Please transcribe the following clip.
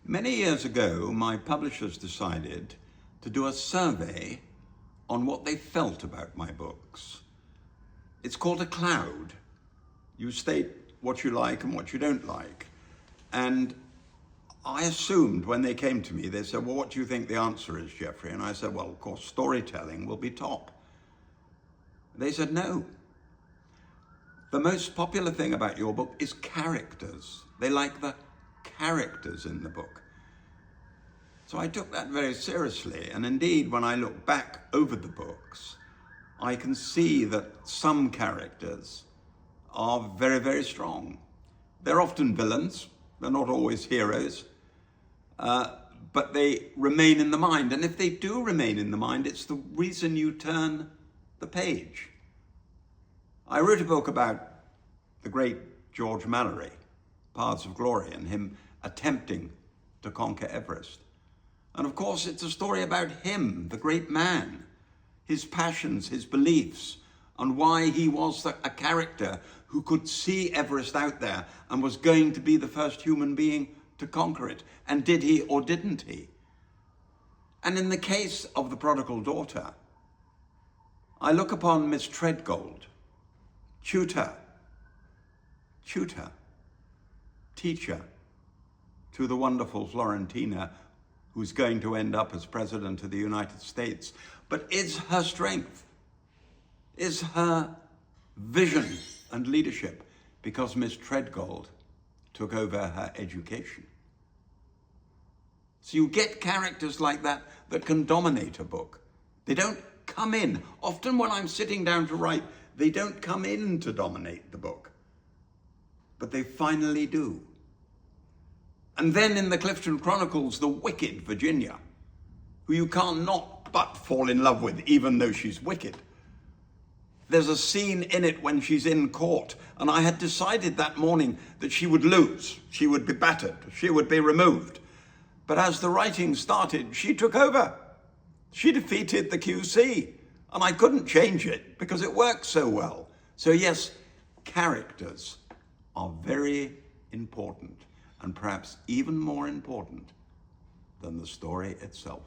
Many years ago, my publishers decided to do a survey on what they felt about my books. It's called a cloud. You state what you like and what you don't like. And I assumed when they came to me, they said, well, what do you think the answer is, Jeffrey? And I said, well, of course, storytelling will be top. They said, no. The most popular thing about your book is characters. They like the characters in the book. So I took that very seriously. And indeed, when I look back over the books, I can see that some characters are very, very strong. They're often villains. They're not always heroes. But they remain in the mind. And if they do remain in the mind, it's the reason you turn the page. I wrote a book about the great George Mallory, Paths of Glory, and him attempting to conquer Everest. And of course, it's a story about him, the great man, his passions, his beliefs, and why he was a character who could see Everest out there and was going to be the first human being to conquer it. And did he or didn't he? And in the case of the prodigal daughter, I look upon Miss Treadgold, tutor, teacher to the wonderful Florentina, who's going to end up as President of the United States. But is her strength, is her vision and leadership because Miss Treadgold took over her education? So you get characters like that that can dominate a book. They don't come in. Often when I'm sitting down to write, they don't come in to dominate the book, but they finally do. And then in the Clifton Chronicles, the wicked Virginia, who you can't not but fall in love with, even though she's wicked. There's a scene in it when she's in court, and I had decided that morning that she would lose, she would be battered, she would be removed. But as the writing started, she took over. She defeated the QC, and I couldn't change it because it worked so well. So yes, characters are very important, and perhaps even more important than the story itself.